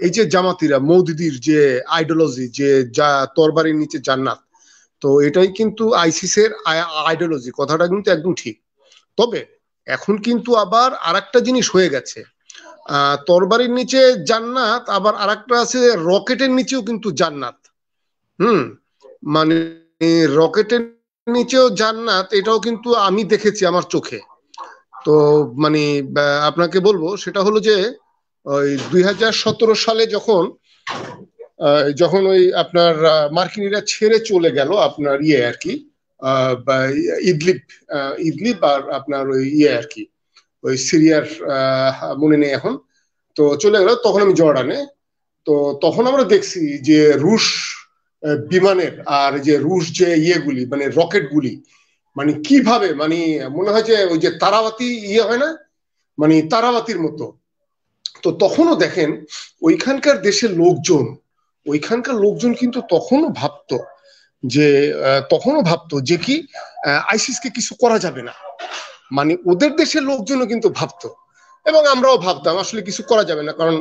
এই যে জামাতিরা মৌদুদির যে আইডিওলজি যে যা তরবারির নিচে জান্নাত, তো এটাই কিন্তু আইসিসের আইডিওলজি, কথাটা কিন্তু একদম ঠিক। তবে এখন কিন্তু আবার আরেকটা জিনিস হয়ে গেছে, তরবারির নিচে জান্নাত, আবার আরেকটা আছে রকেটের নিচেও কিন্তু জান্নাত। মানে রকেটের নিচেও জান্নাত, এটাও কিন্তু আমি দেখেছি আমার চোখে। তো মানে আপনাকে বলবো সেটা হলো যে ওই 2017 সালে যখন ওই আপনার মার্কিনীরা ছেড়ে চলে গেল আপনার ইয়ে আর কি, ইদলিব, ইদলিব আর আপনার ওই ইয়ে আর কি, ওই সিরিয়ার মনে নেই এখন, তো চলে গেল তখন আমি জর্ডানে। তো তখন আমরা দেখছি যে রুশ বিমানের আর যে রুশ যে ইয়েগুলি মানে রকেট গুলি মানে কিভাবে মানে মনে হয় যে ওই যে তারাবাতি ইয়ে হয় না, মানে তারাবাতির মতো। তো তখনও দেখেন ওইখানকার লোকজন কিন্তু তখনও ভাবতো যে কি আইসিসকে কিছু করা যাবে না, মানে ওদের দেশের লোকজনও কিন্তু ভাবতো, এবং আমরাও ভাবতাম আসলে কিছু করা যাবে না, কারণ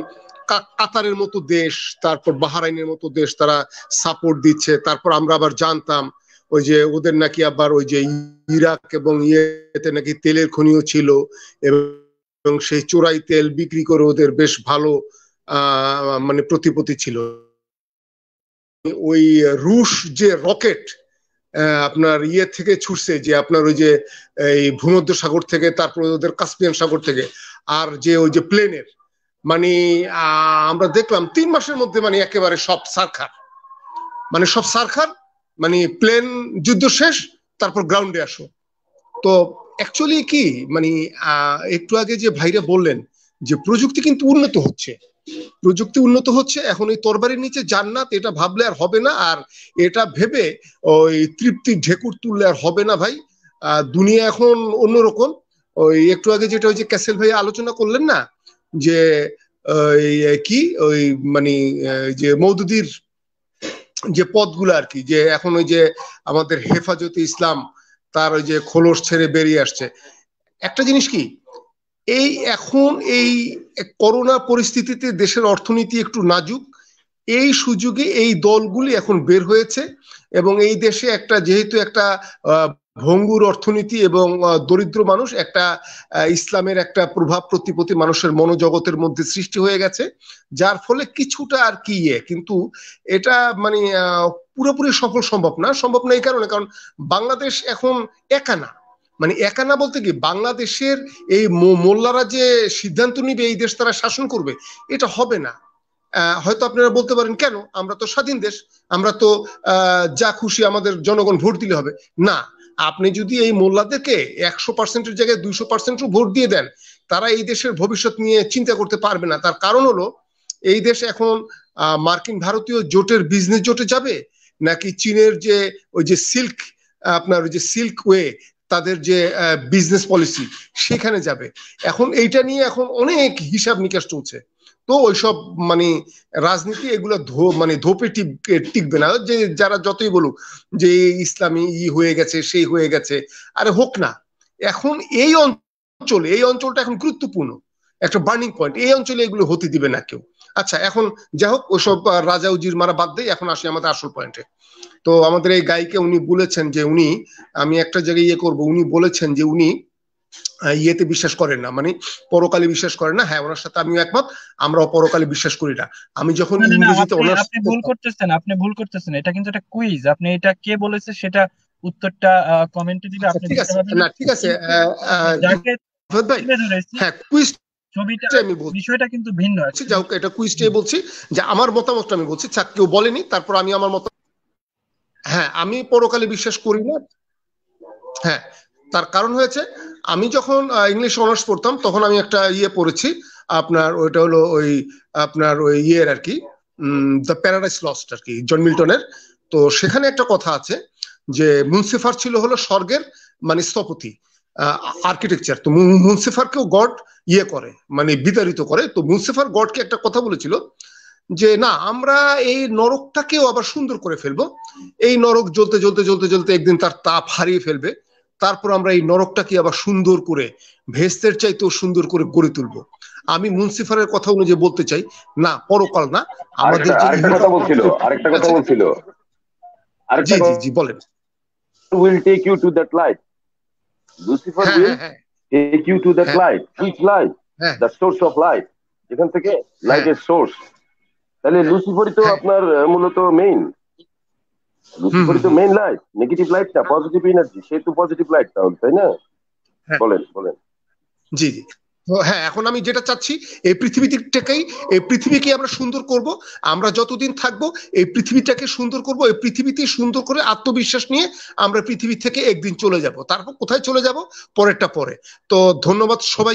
কাতারের মতো দেশ, তারপর বাহরাইনের মতো দেশ তারা সাপোর্ট দিচ্ছে। তারপর আমরা আবার জানতাম ওই যে ওদের নাকি আবার ওই যে ইরাক এবং ইয়েতে নাকি তেলের খনিও ছিল, এবং সেই চোরাই তেল বিক্রি করে ওদের বেশ ভালো মানে প্রতিপত্তি ছিল। ওই রুশ যে রকেট আপনার ইয়ে থেকে ছুটছে, যে আপনার ওই যে এই ভূমধ্য সাগর থেকে, তারপরে ওদের কাস্পিয়ান সাগর থেকে, আর যে ওই যে প্লেনের মানে আমরা দেখলাম 3 মাসের মধ্যে মানে একেবারে সব সারখার, মানে প্লেন যুদ্ধ শেষ, তারপর গ্রাউন্ডে আসো। তো অ্যাকচুয়ালি কি মানে একটু আগে যে ভাইরা বললেন যে প্রযুক্তি কিন্তু উন্নত হচ্ছে, এখন এই তরবারির নিচে জান্নাত এটা ভাবলে আর হবে না, আর এটা ভেবে ওই তৃপ্তির ঢেকুর তুললে আর হবে না ভাই। দুনিয়া এখন অন্যরকম। ওই একটু আগে যেটা ওই যে ক্যাসেল ভাই আলোচনা করলেন না, যে কি ওই মানে যে মওদুদির যে পদগুলো আর কি, যে এখন ওই যে আমাদের হেফাজতে ইসলাম তার ওই যে খোলস ছেড়ে বেরিয়ে আসছে। একটা জিনিস কি, এখন এই করোনা পরিস্থিতিতে দেশের অর্থনীতি একটু নাজুক, এই সুযোগে এই দলগুলি এখন বের হয়েছে, এবং এই দেশে একটা যেহেতু একটা ভঙ্গুর অর্থনীতি এবং দরিদ্র মানুষ, একটা ইসলামের একটা প্রভাব প্রতিপত্তি মানুষের মনোজগতের মধ্যে সৃষ্টি হয়ে গেছে, যার ফলে কিছুটা আর কি কিন্তু এটা মানে পুরোপুরি সম্ভব না এই কারণে, কারণ বাংলাদেশ এখন একা না, মানে একা না বলতে কি বাংলাদেশের এই মোল্লারা যে সিদ্ধান্ত নিবে এই দেশ তারা শাসন করবে, এটা হবে না। হয়তো আপনারা বলতে পারেন কেন, আমরা তো স্বাধীন দেশ, আমরা তো যা খুশি আমাদের জনগণ ভোট দিলে হবে। না, আপনি যদি এই মোল্লাদেরকে 100%-এর জায়গায় 200%-ও ভোট দিয়ে দেন, তারা এই দেশের ভবিষ্যৎ নিয়ে চিন্তা করতে পারবে না। তার কারণ হলো এই দেশ এখন মার্কিন ভারতীয় জোটের বিজনেস জোটে যাবে, নাকি চীনের যে ওই যে আপনার ওই যে সিল্ক ওয়ে তাদের যে বিজনেস পলিসি সেখানে যাবে। এখন এইটা নিয়ে এখন অনেক হিসাব নিকাশ চলছে। তো ওইসব মানে রাজনীতি এগুলো মানে ধোপে টিকবে না, যে যারা যতই বলুক যে ইসলামী হয়ে গেছে সেই হয়ে গেছে, আরে হোক না। এখন এই অঞ্চলটা এখন গুরুত্বপূর্ণ, একটা বার্নিং পয়েন্ট, এই অঞ্চলে এগুলো হতে দিবে না কেউ। আচ্ছা, এখন যা হোক ওসব রাজা উজির মারা বাদ দেই, এখন আসি আমাদের আসল পয়েন্টে। তো আমাদের এই গায়িকা উনি বলেছেন যে আমি একটা জায়গায় করব, উনি বলেছেন যে উনি ইয়েতে বিশ্বাস করেন না, মানে পরকালে বিশ্বাস করেন না। হ্যাঁ, ওনার সাথে আমিও একমত, আমরাও পরকালে বিশ্বাস করি না। আমি যখন ইংরেজিতে আপনি ভুল করতেছেন, এটা কিন্তু একটা কুইজ। আপনি এটা কে বলেছে সেটা উত্তরটা কমেন্টে দিলে আপনি ঠিক আছে না, ঠিক আছে যাকে হ্যাঁ কুইজ ছবিটা বিষয়টা কিন্তু ভিন্ন আছে। যাও, এটা কুইজটাই বলছি যে আমার মতামতটা আমি বলছি, কেউ বলেনি, তারপর আমি আমার মত। হ্যাঁ, আমি পরকালে বিশ্বাস করি না। হ্যাঁ, তার কারণ হয়েছে আমি যখন ইংলিশ অনার্স পড়তাম তখন আমি একটা পড়েছি, আপনার ওইটা হলো ওই আপনার ওই আর কি দ্য প্যারাডাইস লস্ট আর কি, জন মিল্টনের। তো সেখানে একটা কথা আছে যে মুন্সিফার ছিল হলো স্বর্গের মানে স্থপতি, আর্কিটেকচার। তো মুন্সিফারকেও গড করে মানে বিতাড়িত করে। তো মুন্সিফার গডকে একটা কথা বলেছিল যে না, আমরা এই নরকটাকেও আবার সুন্দর করে ফেলবো, এই নরক জ্বলতে জ্বলতে জ্বলতে জ্বলতে একদিন তার তাপ হারিয়ে ফেলবে, তারপর আমরা এই নরকটাকে আবার সুন্দর করে ভেস্তের চাইতেও সুন্দর করে গড়ে তুলবো। আমি মুন্সিফারের কথা অনুযায়ী বলতে চাই, না পরকাল না, আমাদের যে আরেকটা কথা বলছিল জি জি জি বলেন। will take you to that light. Lucifer will take you to that light. Which light? The source of light. যেখান থেকে লাইটের সোর্স। তাহলে লুসিফারই তো আপনার মূলত মেইন, লুসিফারই তো মেইন লাইট, নেগেটিভ লাইট না, পজিটিভ এনার্জি, সে তো পজিটিভ লাইট তাহলে, তাই না? বলেন বলেন। জি জি। তো হ্যাঁ, এখন আমি যেটা চাচ্ছি এই পৃথিবীটাকেই, এই পৃথিবীকে আমরা সুন্দর করব, আমরা যতদিন থাকবো এই পৃথিবীটাকে সুন্দর করব, এই পৃথিবীতেই সুন্দর করে আত্মবিশ্বাস নিয়ে আমরা পৃথিবী থেকে একদিন চলে যাব, তারপর কোথায় চলে যাব পরেরটা পরে। তো ধন্যবাদ সবাই।